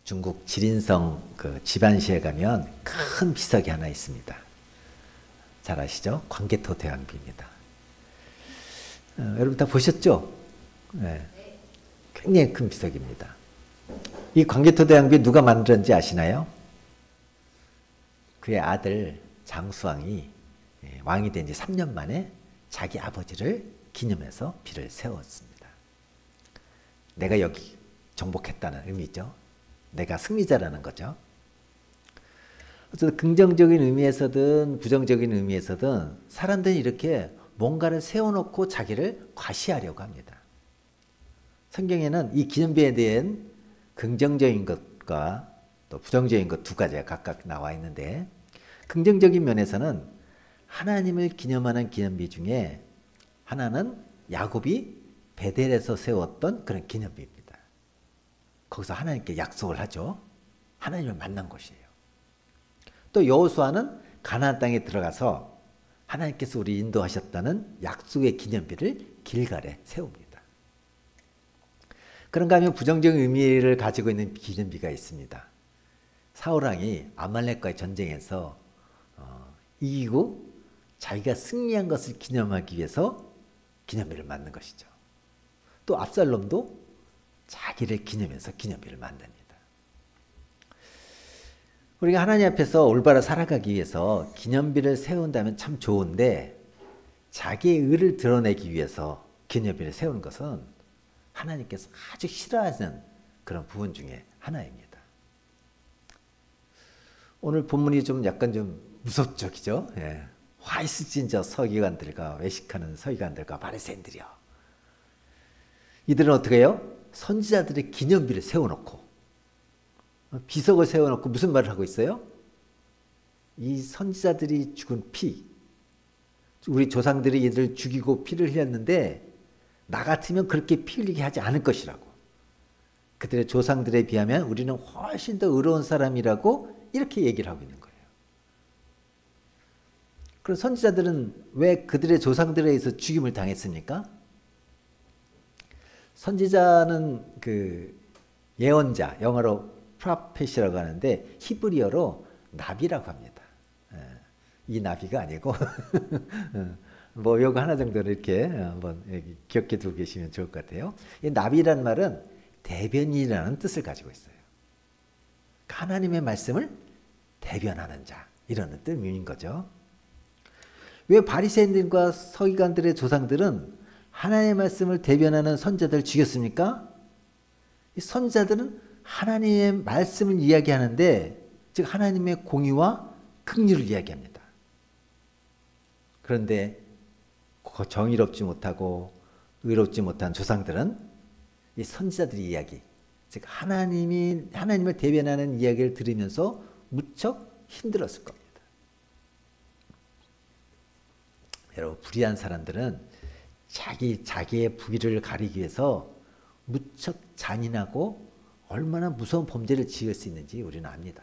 중국 지린성 그 지반시에 가면 큰 비석이 하나 있습니다. 잘 아시죠? 광개토 대왕비입니다. 여러분 다 보셨죠? 네. 굉장히 큰 비석입니다. 이 광개토 대왕비 누가 만들었는지 아시나요? 그의 아들 장수왕이 왕이 된 지 3년 만에 자기 아버지를 기념해서 비를 세웠습니다. 내가 여기 정복했다는 의미죠. 내가 승리자라는 거죠. 어쨌든 긍정적인 의미에서든 부정적인 의미에서든 사람들이 이렇게 뭔가를 세워놓고 자기를 과시하려고 합니다. 성경에는 이 기념비에 대한 긍정적인 것과 또 부정적인 것 두 가지가 각각 나와 있는데, 긍정적인 면에서는 하나님을 기념하는 기념비 중에 하나는 야곱이 베델에서 세웠던 그런 기념비입니다. 거기서 하나님께 약속을 하죠. 하나님을 만난 곳이에요. 또 여호수아는 가나안 땅에 들어가서 하나님께서 우리 인도하셨다는 약속의 기념비를 길갈에 세웁니다. 그런가 하면 부정적인 의미를 가지고 있는 기념비가 있습니다. 사울왕이 아말렉과의 전쟁에서 이기고 자기가 승리한 것을 기념하기 위해서 기념비를 만든 것이죠. 또 압살롬도 자기를 기념해서 기념비를 만듭니다. 우리가 하나님 앞에서 올바로 살아가기 위해서 기념비를 세운다면 참 좋은데, 자기의 의를 드러내기 위해서 기념비를 세우는 것은 하나님께서 아주 싫어하시는 그런 부분 중에 하나입니다. 오늘 본문이 좀 약간 좀 무섭죠, 그죠? 예. 화 있으신 저 서기관들과 외식하는 서기관들과 바리새인들이요. 이들은 어떻게 해요? 선지자들의 기념비를 세워놓고 비석을 세워놓고 무슨 말을 하고 있어요? 이 선지자들이 죽은 피, 우리 조상들이 이들을 죽이고 피를 흘렸는데 나 같으면 그렇게 피 흘리게 하지 않을 것이라고. 그들의 조상들에 비하면 우리는 훨씬 더 의로운 사람이라고 이렇게 얘기를 하고 있는 거예요. 그럼 선지자들은 왜 그들의 조상들에 의해서 죽임을 당했습니까? 선지자는 그 예언자, 영어로 프로페시라고 하는데 히브리어로 나비라고 합니다. 이 나비가 아니고 뭐 요거 하나 정도는 이렇게 한번 기억해 두고 계시면 좋을 것 같아요. 이 나비라는 말은 대변인이라는 뜻을 가지고 있어요. 하나님의 말씀을 대변하는 자, 이런 뜻인 거죠. 왜 바리새인들과 서기관들의 조상들은 하나님의 말씀을 대변하는 선지자들을 죽였습니까? 이 선지자들은 하나님의 말씀을 이야기하는데, 즉 하나님의 공의와 긍휼을 이야기합니다. 그런데 정의롭지 못하고 의롭지 못한 조상들은 이 선지자들의 이야기, 즉 하나님을 대변하는 이야기를 들으면서 무척 힘들었을 겁니다. 여러분, 불의한 사람들은 자기의 불의를 가리기 위해서 무척 잔인하고 얼마나 무서운 범죄를 지을 수 있는지 우리는 압니다.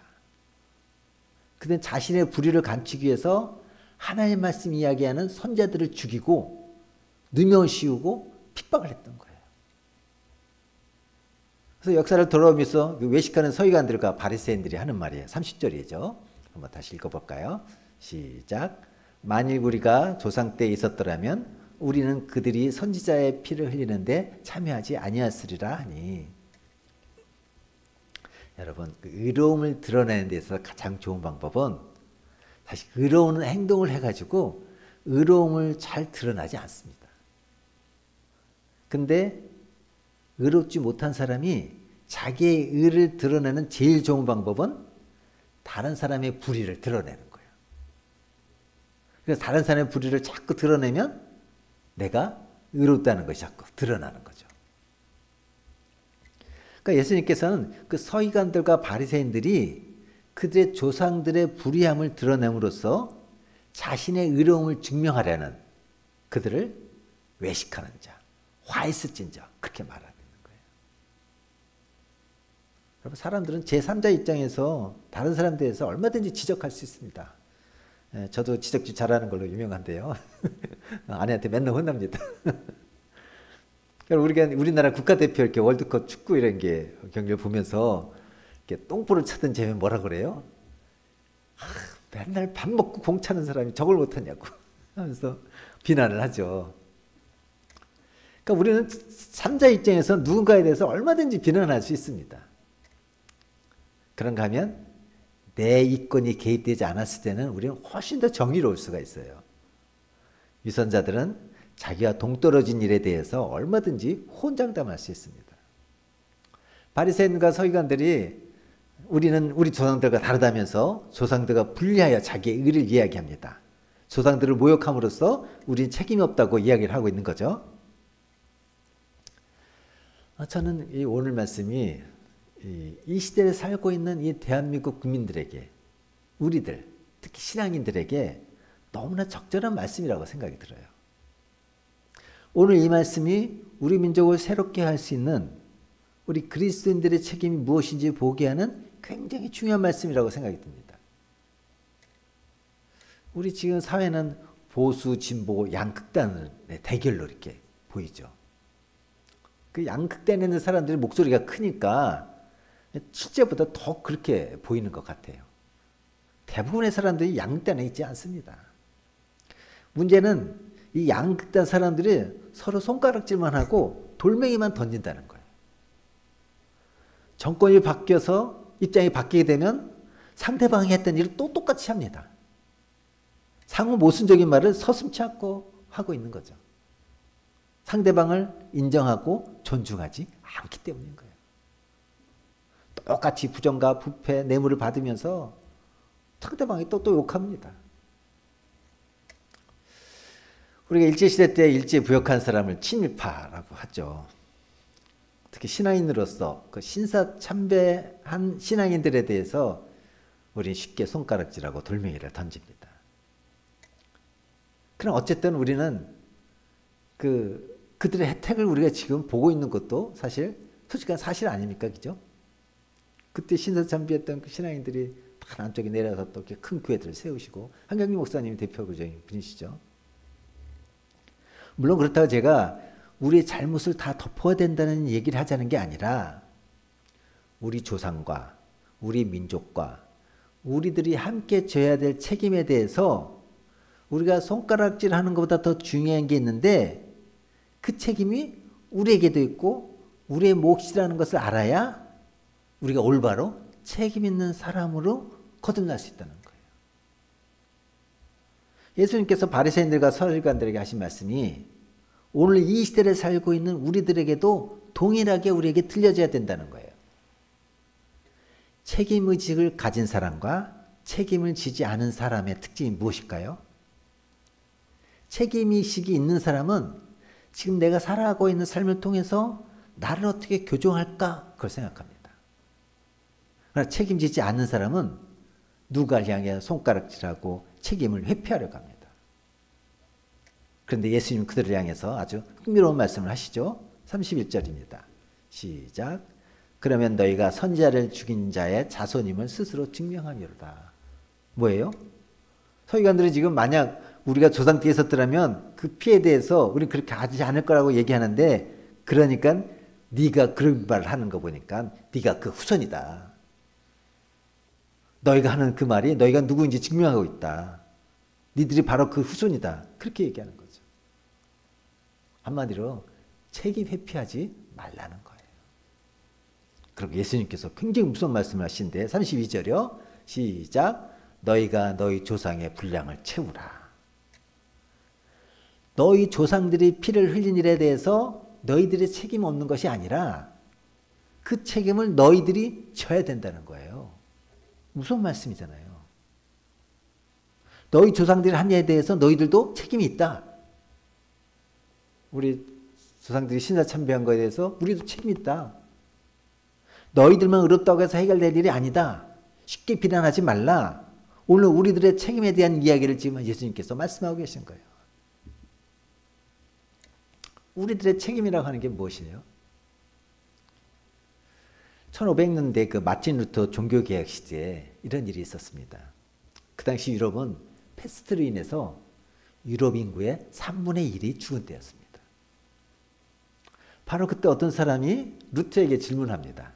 그들은 자신의 불의를 감추기 위해서 하나님의 말씀 이야기하는 선지자들을 죽이고 누명을 씌우고 핍박을 했던 거예요. 그래서 역사를 돌아오면서 외식하는 서기관들과 바리새인들이 하는 말이에요. 30절이죠. 한번 다시 읽어볼까요? 시작. 만일 우리가 조상 때에 있었더라면 우리는 그들이 선지자의 피를 흘리는데 참여하지 아니하였으리라 하니. 여러분, 그 의로움을 드러내는 데서 가장 좋은 방법은 사실 의로운 행동을 해가지고 의로움을 잘 드러나지 않습니다. 근데 의롭지 못한 사람이 자기의 의를 드러내는 제일 좋은 방법은 다른 사람의 불의를 드러내는 거예요. 그래서 다른 사람의 불의를 자꾸 드러내면 내가 의롭다는 것이 자꾸 드러나는 거죠. 그러니까 예수님께서는 그 서기관들과 바리새인들이 그들의 조상들의 불의함을 드러냄으로써 자신의 의로움을 증명하려는 그들을 외식하는 자, 화 있을진 자, 그렇게 말하고 있는 거예요. 여러분, 사람들은 제3자 입장에서 다른 사람에 대해서 얼마든지 지적할 수 있습니다. 저도 지적질 잘하는 걸로 유명한데요. 아내한테 맨날 혼납니다. 우리나라 국가대표 이렇게 월드컵 축구 이런 게 경기를 보면서 똥불을 찾던 쟤 뭐라 그래요? 맨날 밥 먹고 공 차는 사람이 저걸 못하냐고 하면서 비난을 하죠. 그러니까 우리는 삼자 입장에서 누군가에 대해서 얼마든지 비난할 수 있습니다. 그런가 하면 내 이권이 개입되지 않았을 때는 우리는 훨씬 더 정의로울 수가 있어요. 위선자들은 자기와 동떨어진 일에 대해서 얼마든지 호언장담할 수 있습니다. 바리새인과 서기관들이 우리는 우리 조상들과 다르다면서 조상들과 분리하여 자기의 의를 이야기합니다. 조상들을 모욕함으로써 우리는 책임이 없다고 이야기를 하고 있는 거죠. 저는 이 오늘 말씀이 이 시대에 살고 있는 이 대한민국 국민들에게, 우리들, 특히 신앙인들에게 너무나 적절한 말씀이라고 생각이 들어요. 오늘 이 말씀이 우리 민족을 새롭게 할 수 있는 우리 그리스도인들의 책임이 무엇인지 보게 하는 굉장히 중요한 말씀이라고 생각이 듭니다. 우리 지금 사회는 보수, 진보, 양극단의 대결로 이렇게 보이죠. 그 양극단에 있는 사람들의 목소리가 크니까 실제보다 더 그렇게 보이는 것 같아요. 대부분의 사람들이 양극단에 있지 않습니다. 문제는 이 양극단 사람들이 서로 손가락질만 하고 돌멩이만 던진다는 거예요. 정권이 바뀌어서 입장이 바뀌게 되면 상대방이 했던 일을 또 똑같이 합니다. 상호 모순적인 말을 서슴지 않고 하고 있는 거죠. 상대방을 인정하고 존중하지 않기 때문인 거예요. 똑같이 부정과 부패, 뇌물을 받으면서 상대방이 또 욕합니다. 우리가 일제시대 때 일제부역한 사람을 친일파라고 하죠. 특히 신앙인으로서 그 신사참배한 신앙인들에 대해서 우리는 쉽게 손가락질하고 돌멩이를 던집니다. 그럼 어쨌든 우리는 그들의 혜택을 우리가 지금 보고 있는 것도 사실 솔직한 사실 아닙니까? 그죠? 그때 신사참배했던 그 신앙인들이 다 남쪽에 내려서 또 이렇게 큰 교회들을 세우시고 한경림 목사님이 대표적인 분이시죠. 물론 그렇다고 제가 우리의 잘못을 다 덮어야 된다는 얘기를 하자는 게 아니라 우리 조상과 우리 민족과 우리들이 함께 져야 될 책임에 대해서 우리가 손가락질하는 것보다 더 중요한 게 있는데 그 책임이 우리에게도 있고 우리의 몫이라는 것을 알아야 우리가 올바로 책임 있는 사람으로 거듭날 수 있다는 거예요. 예수님께서 바리새인들과 서기관들에게 하신 말씀이 오늘 이 시대를 살고 있는 우리들에게도 동일하게 우리에게 들려져야 된다는 거예요. 책임의식을 가진 사람과 책임을 지지 않은 사람의 특징이 무엇일까요? 책임의식이 있는 사람은 지금 내가 살아가고 있는 삶을 통해서 나를 어떻게 교정할까? 그걸 생각합니다. 그러나 책임지지 않는 사람은 누가를 향해 손가락질하고 책임을 회피하려고 합니다. 그런데 예수님 그들을 향해서 아주 흥미로운 말씀을 하시죠. 31절입니다. 시작. 그러면 너희가 선지자를 죽인 자의 자손임을 스스로 증명하미로다. 뭐예요? 서기관들이 지금 만약 우리가 조상 뒤에 섰더라면 그 피에 대해서 우리는 그렇게 하지 않을 거라고 얘기하는데 그러니까 네가 그런 말을 하는 거 보니까 네가 그 후손이다. 너희가 하는 그 말이 너희가 누구인지 증명하고 있다. 니들이 바로 그 후손이다. 그렇게 얘기하는 거죠. 한마디로 책임 회피하지 말라는 거예요. 그리고 예수님께서 굉장히 무서운 말씀을 하신데 32절이요. 시작. 너희가 너희 조상의 분량을 채우라. 너희 조상들이 피를 흘린 일에 대해서 너희들의 책임 없는 것이 아니라 그 책임을 너희들이 져야 된다는 거예요. 무서운 말씀이잖아요. 너희 조상들이 한 일에 대해서 너희들도 책임이 있다. 우리 조상들이 신사참배한 것에 대해서 우리도 책임이 있다. 너희들만 의롭다고 해서 해결될 일이 아니다. 쉽게 비난하지 말라. 오늘 우리들의 책임에 대한 이야기를 지금 예수님께서 말씀하고 계신 거예요. 우리들의 책임이라고 하는 게 무엇이에요? 1500년대 그 마틴 루터 종교개혁 시대에 이런 일이 있었습니다. 그 당시 유럽은 패스트로 인해서 유럽 인구의 3분의 1이 죽은 때였습니다. 바로 그때 어떤 사람이 루터에게 질문합니다.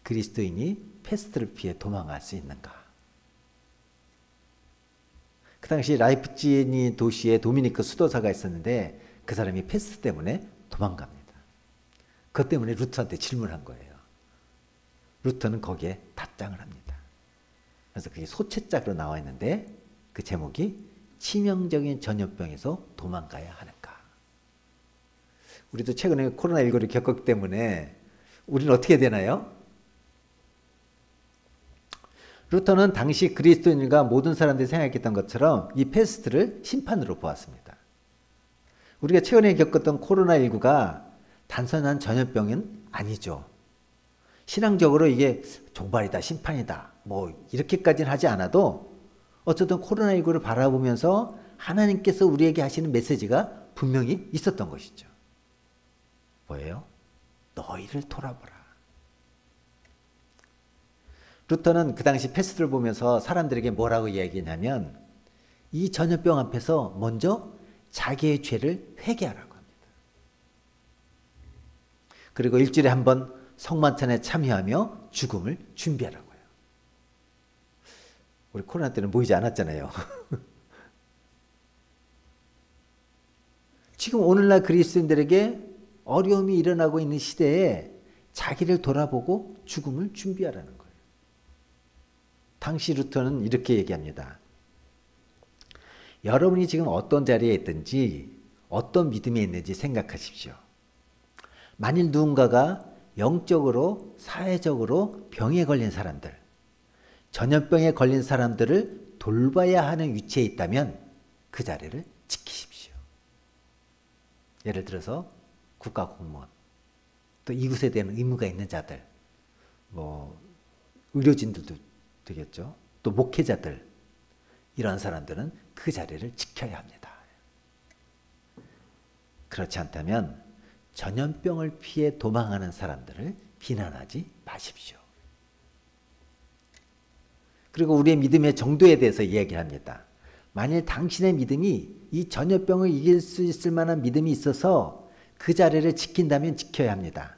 그리스도인이 패스트를 피해 도망갈 수 있는가? 그 당시 라이프치히 도시에 도미니크 수도사가 있었는데 그 사람이 패스트 때문에 도망갑니다. 그것 때문에 루터한테 질문한 거예요. 루터는 거기에 답장을 합니다. 그래서 그게 소체짝으로 나와 있는데 그 제목이 치명적인 전염병에서 도망가야 하는가. 우리도 최근에 코로나19를 겪었기 때문에 우리는 어떻게 되나요? 루터는 당시 그리스도인과 모든 사람들이 생각했던 것처럼 이 패스트를 심판으로 보았습니다. 우리가 최근에 겪었던 코로나19가 단순한 전염병은 아니죠. 신앙적으로 이게 종말이다, 심판이다, 뭐 이렇게까지는 하지 않아도 어쨌든 코로나19를 바라보면서 하나님께서 우리에게 하시는 메시지가 분명히 있었던 것이죠. 뭐예요? 너희를 돌아보라. 루터는 그 당시 패스트를 보면서 사람들에게 뭐라고 얘기했냐면 이 전염병 앞에서 먼저 자기의 죄를 회개하라고 합니다. 그리고 일주일에 한 번 성만찬에 참여하며 죽음을 준비하라고 해요. 우리 코로나 때는 모이지 않았잖아요. 지금 오늘날 그리스도인들에게 어려움이 일어나고 있는 시대에 자기를 돌아보고 죽음을 준비하라는 거예요. 당시 루터는 이렇게 얘기합니다. 여러분이 지금 어떤 자리에 있든지 어떤 믿음에 있는지 생각하십시오. 만일 누군가가 영적으로 사회적으로 병에 걸린 사람들, 전염병에 걸린 사람들을 돌봐야 하는 위치에 있다면 그 자리를 지키십시오. 예를 들어서 국가공무원, 또 이웃에 대한 의무가 있는 자들, 뭐 의료진들도 되겠죠. 또 목회자들, 이런 사람들은 그 자리를 지켜야 합니다. 그렇지 않다면 전염병을 피해 도망하는 사람들을 비난하지 마십시오. 그리고 우리의 믿음의 정도에 대해서 이야기합니다. 만일 당신의 믿음이 이 전염병을 이길 수 있을 만한 믿음이 있어서 그 자리를 지킨다면 지켜야 합니다.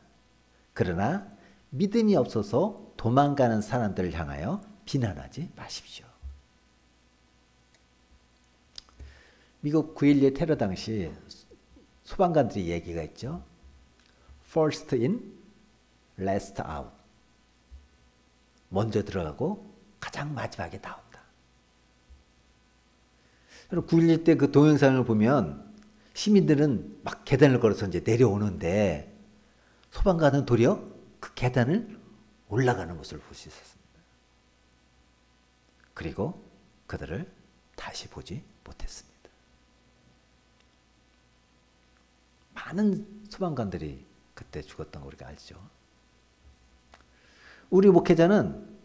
그러나 믿음이 없어서 도망가는 사람들을 향하여 비난하지 마십시오. 미국 9.11 테러 당시 소방관들이 얘기가 있죠. First in, last out. 먼저 들어가고 가장 마지막에 나온다. 9.11 때 그 동영상을 보면 시민들은 막 계단을 걸어서 이제 내려오는데 소방관은 도리어 그 계단을 올라가는 모습을 볼 수 있었습니다. 그리고 그들을 다시 보지 못했습니다. 많은 소방관들이 그때 죽었던 거 우리가 알죠. 우리 목회자는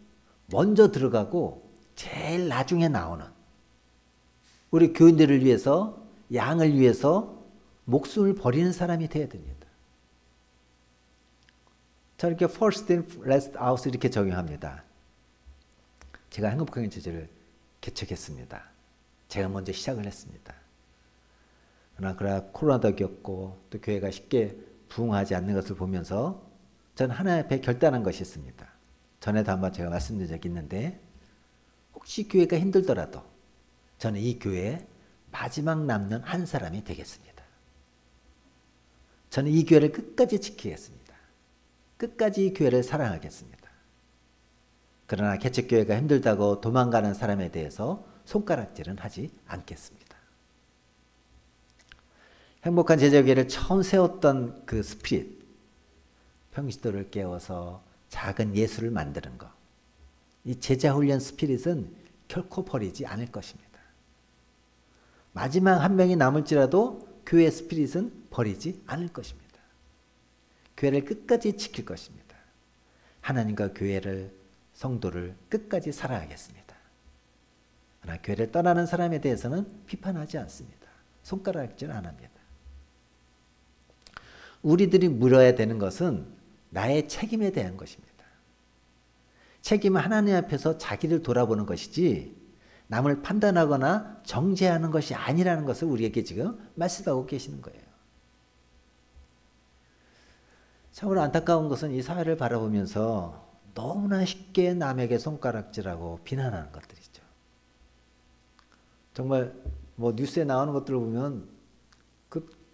먼저 들어가고 제일 나중에 나오는 우리 교인들을 위해서 양을 위해서 목숨을 버리는 사람이 되어야 됩니다. 저렇게 first in, last out 이렇게 적용합니다. 제가 행복하게 제자를 개척했습니다. 제가 먼저 시작을 했습니다. 그러나 코로나도 겪고 또 교회가 쉽게 부흥하지 않는 것을 보면서 저는 하나님 앞에 결단한 것이 있습니다. 전에도 한번 제가 말씀드린 적이 있는데 혹시 교회가 힘들더라도 저는 이 교회에 마지막 남는 한 사람이 되겠습니다. 저는 이 교회를 끝까지 지키겠습니다. 끝까지 이 교회를 사랑하겠습니다. 그러나 개척교회가 힘들다고 도망가는 사람에 대해서 손가락질은 하지 않겠습니다. 행복한 제자교회를 처음 세웠던 그 스피릿, 평시도를 깨워서 작은 예수를 만드는 것, 이 제자훈련 스피릿은 결코 버리지 않을 것입니다. 마지막 한 명이 남을지라도 교회 스피릿은 버리지 않을 것입니다. 교회를 끝까지 지킬 것입니다. 하나님과 교회를, 성도를 끝까지 사랑하겠습니다. 그러나 교회를 떠나는 사람에 대해서는 비판하지 않습니다. 손가락질 안 합니다. 우리들이 물어야 되는 것은 나의 책임에 대한 것입니다. 책임은 하나님 앞에서 자기를 돌아보는 것이지 남을 판단하거나 정죄하는 것이 아니라는 것을 우리에게 지금 말씀하고 계시는 거예요. 참으로 안타까운 것은 이 사회를 바라보면서 너무나 쉽게 남에게 손가락질하고 비난하는 것들이죠. 정말 뭐 뉴스에 나오는 것들을 보면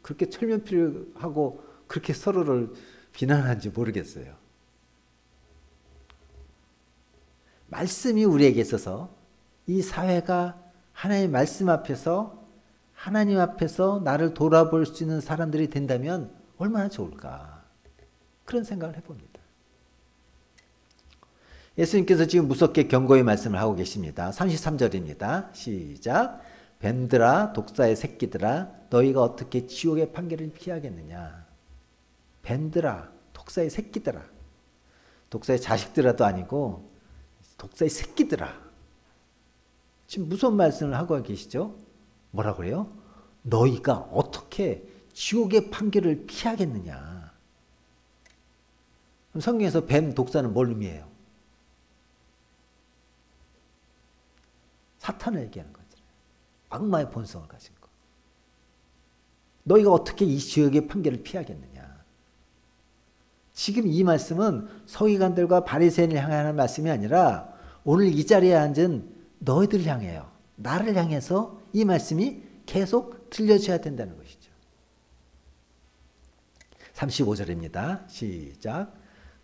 그렇게 철면피하고 그렇게 서로를 비난하는지 모르겠어요. 말씀이 우리에게 있어서 이 사회가 하나님의 말씀 앞에서 하나님 앞에서 나를 돌아볼 수 있는 사람들이 된다면 얼마나 좋을까. 그런 생각을 해봅니다. 예수님께서 지금 무섭게 경고의 말씀을 하고 계십니다. 33절입니다. 시작. 뱀들아 독사의 새끼들아 너희가 어떻게 지옥의 판결을 피하겠느냐. 뱀들아 독사의 새끼들아. 독사의 자식들아도 아니고 독사의 새끼들아. 지금 무슨 말씀을 하고 계시죠? 뭐라고 그래요? 너희가 어떻게 지옥의 판결을 피하겠느냐. 그럼 성경에서 뱀 독사는 뭘 의미해요? 사탄을 얘기하는 거죠. 악마의 본성을 가진 거. 너희가 어떻게 이 지옥의 판결을 피하겠느냐. 지금 이 말씀은 서기관들과 바리새인을 향하는 말씀이 아니라 오늘 이 자리에 앉은 너희들 향해요. 나를 향해서 이 말씀이 계속 들려줘야 된다는 것이죠. 35절입니다. 시작.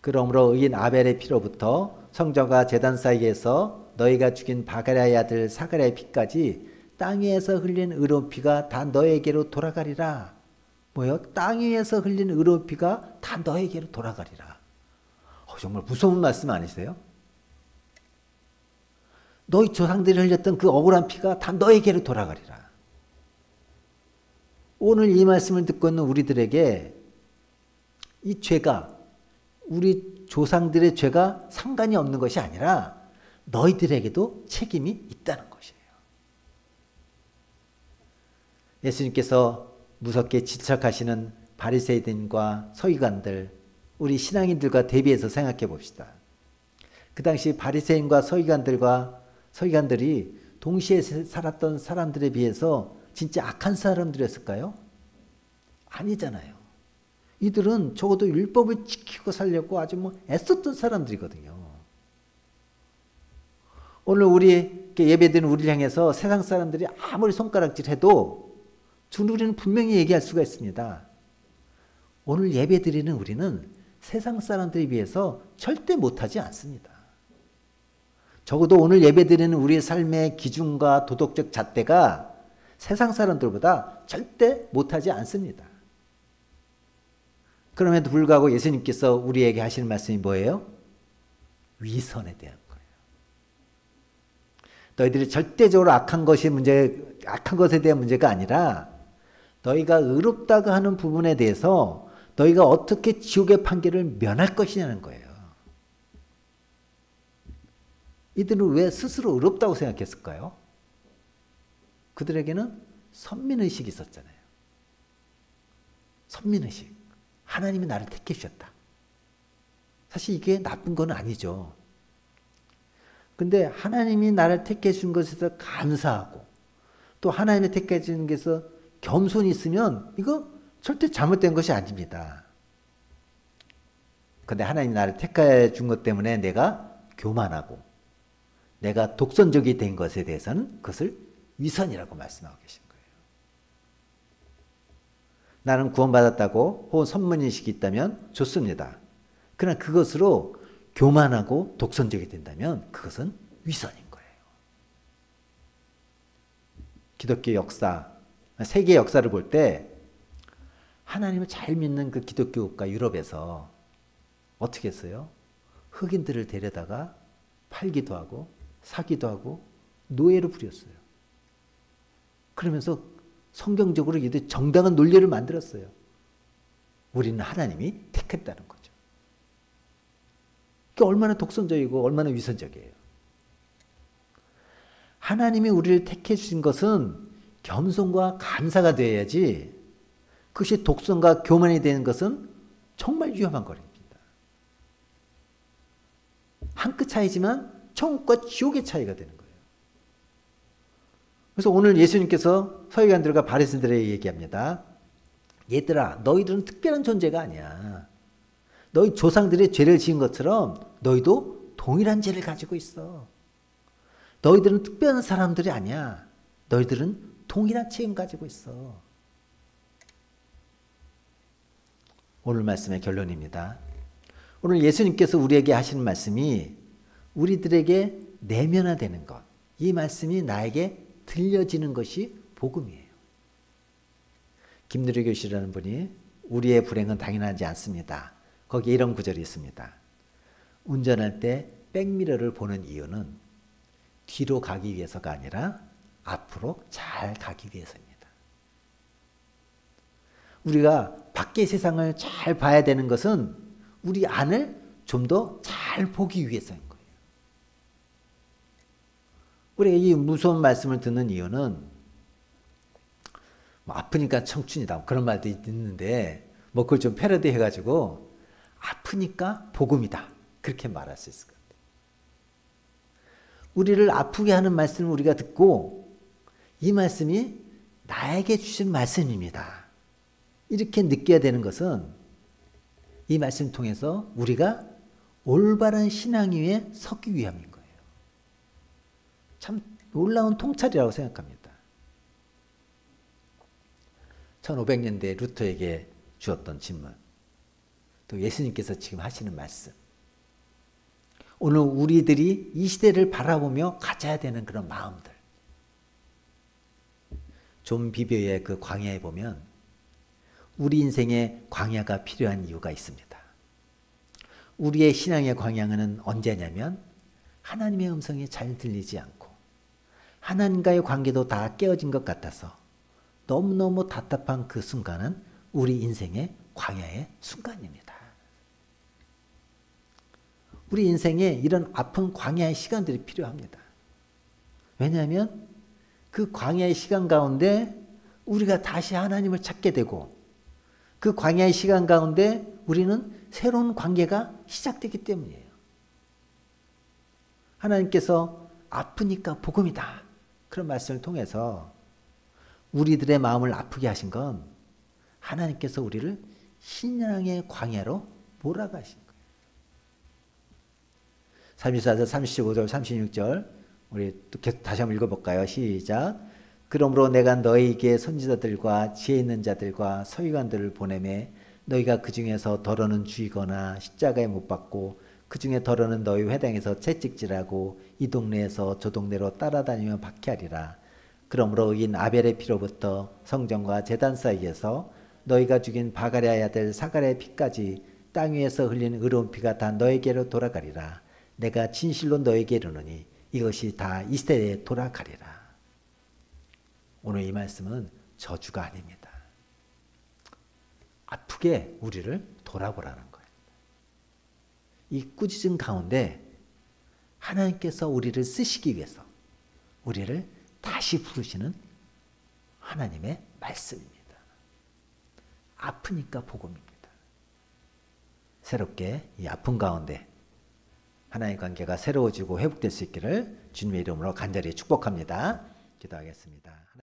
그러므로 의인 아벨의 피로부터 성전과 제단 사이에서 너희가 죽인 바가랴의 아들 사가랴의 피까지 땅 위에서 흘린 의로운 피가 다 너에게로 돌아가리라. 뭐요? 땅 위에서 흘린 의로운 피가 다 너에게로 돌아가리라. 정말 무서운 말씀 아니세요? 너희 조상들이 흘렸던 그 억울한 피가 다 너에게로 돌아가리라. 오늘 이 말씀을 듣고 있는 우리들에게 이 죄가 우리 조상들의 죄가 상관이 없는 것이 아니라 너희들에게도 책임이 있다는 것이에요. 예수님께서 무섭게 지적하시는 바리새인과 서기관들, 우리 신앙인들과 대비해서 생각해 봅시다. 그 당시 바리새인과 서기관들이 동시에 살았던 사람들에 비해서 진짜 악한 사람들이었을까요? 아니잖아요. 이들은 적어도 율법을 지키고 살려고 아주 애썼던 사람들이거든요. 오늘 우리 예배드리는 우리를 향해서 세상 사람들이 아무리 손가락질해도 우리는 분명히 얘기할 수가 있습니다. 오늘 예배드리는 우리는 세상 사람들에 비해서 절대 못하지 않습니다. 적어도 오늘 예배드리는 우리의 삶의 기준과 도덕적 잣대가 세상 사람들보다 절대 못하지 않습니다. 그럼에도 불구하고 예수님께서 우리에게 하시는 말씀이 뭐예요? 위선에 대한 거예요. 너희들이 절대적으로 악한 것에 대한 문제가 아니라 너희가 의롭다고 하는 부분에 대해서 너희가 어떻게 지옥의 판결을 면할 것이냐는 거예요. 이들은 왜 스스로 의롭다고 생각했을까요? 그들에게는 선민의식이 있었잖아요. 선민의식. 하나님이 나를 택해 주셨다. 사실 이게 나쁜 건 아니죠. 근데 하나님이 나를 택해 준 것에서 감사하고 또 하나님이 택해 준 것에서 겸손이 있으면 이거 절대 잘못된 것이 아닙니다. 근데 하나님이 나를 택해 준 것 때문에 내가 교만하고 내가 독선적이 된 것에 대해서는 그것을 위선이라고 말씀하고 계신 거예요. 나는 구원받았다고 혹은 선문인식이 있다면 좋습니다. 그러나 그것으로 교만하고 독선적이 된다면 그것은 위선인 거예요. 기독교 역사, 세계 역사를 볼 때 하나님을 잘 믿는 그 기독교 국가 유럽에서 어떻게 했어요? 흑인들을 데려다가 팔기도 하고 사기도 하고 노예로 부렸어요. 그러면서 성경적으로 이들 정당한 논리를 만들었어요. 우리는 하나님이 택했다는 거죠. 그게 얼마나 독선적이고 얼마나 위선적이에요. 하나님이 우리를 택해 주신 것은 겸손과 감사가 되어야지 그것이 독선과 교만이 되는 것은 정말 위험한 거입니다. 한 끗 차이지만 천국과 지옥의 차이가 되는 거예요. 그래서 오늘 예수님께서 서기관들과 바리새인들에게 얘기합니다. 얘들아, 너희들은 특별한 존재가 아니야. 너희 조상들이 죄를 지은 것처럼 너희도 동일한 죄를 가지고 있어. 너희들은 특별한 사람들이 아니야. 너희들은 동일한 책임 가지고 있어. 오늘 말씀의 결론입니다. 오늘 예수님께서 우리에게 하시는 말씀이 우리들에게 내면화되는 것, 이 말씀이 나에게 들려지는 것이 복음이에요. 김누리 교수라는 분이 우리의 불행은 당연하지 않습니다. 거기에 이런 구절이 있습니다. 운전할 때 백미러를 보는 이유는 뒤로 가기 위해서가 아니라 앞으로 잘 가기 위해서입니다. 우리가 밖의 세상을 잘 봐야 되는 것은 우리 안을 좀 더 잘 보기 위해서인 거예요. 우리가 이 무서운 말씀을 듣는 이유는 뭐 아프니까 청춘이다 그런 말도 있는데 뭐 그걸 좀 패러디 해가지고 아프니까 복음이다 그렇게 말할 수 있을 것 같아요. 우리를 아프게 하는 말씀을 우리가 듣고 이 말씀이 나에게 주신 말씀입니다. 이렇게 느껴야 되는 것은 이 말씀을 통해서 우리가 올바른 신앙 위에 서기 위함인 거예요. 참 놀라운 통찰이라고 생각합니다. 1500년대 루터에게 주었던 질문, 또 예수님께서 지금 하시는 말씀, 오늘 우리들이 이 시대를 바라보며 가져야 되는 그런 마음들. 존 비벼의 그 광야에 보면 우리 인생에 광야가 필요한 이유가 있습니다. 우리의 신앙의 광야는 언제냐면 하나님의 음성이 잘 들리지 않고 하나님과의 관계도 다 깨어진 것 같아서 너무너무 답답한 그 순간은 우리 인생의 광야의 순간입니다. 우리 인생에 이런 아픈 광야의 시간들이 필요합니다. 왜냐하면 그 광야의 시간 가운데 우리가 다시 하나님을 찾게 되고 그 광야의 시간 가운데 우리는 새로운 관계가 시작되기 때문이에요. 하나님께서 아프니까 복음이다. 그런 말씀을 통해서 우리들의 마음을 아프게 하신 건 하나님께서 우리를 신앙의 광야로 몰아가신 거예요. 34절, 35절, 36절 우리 또 다시 한번 읽어볼까요? 시작. 그러므로 내가 너희에게 선지자들과 지혜 있는 자들과 서기관들을 보내매 너희가 그 중에서 더러는 죽이거나 십자가에 못 박고 그 중에 더러는 너희 회당에서 채찍질하고 이 동네에서 저 동네로 따라다니며 박해하리라. 그러므로 의인 아벨의 피로부터 성전과 제단 사이에서 너희가 죽인 바가랴의 아들 사가랴의 피까지 땅 위에서 흘린 의로운 피가 다 너에게로 돌아가리라. 내가 진실로 너에게 이르노니 이것이 다 이 시대에 돌아가리라. 오늘 이 말씀은 저주가 아닙니다. 아프게 우리를 돌아보라는 거예요. 이 꾸짖음 가운데 하나님께서 우리를 쓰시기 위해서 우리를 다시 부르시는 하나님의 말씀입니다. 아프니까 복음입니다. 새롭게 이 아픔 가운데 하나님의 관계가 새로워지고 회복될 수 있기를 주님의 이름으로 간절히 축복합니다. 기도하겠습니다.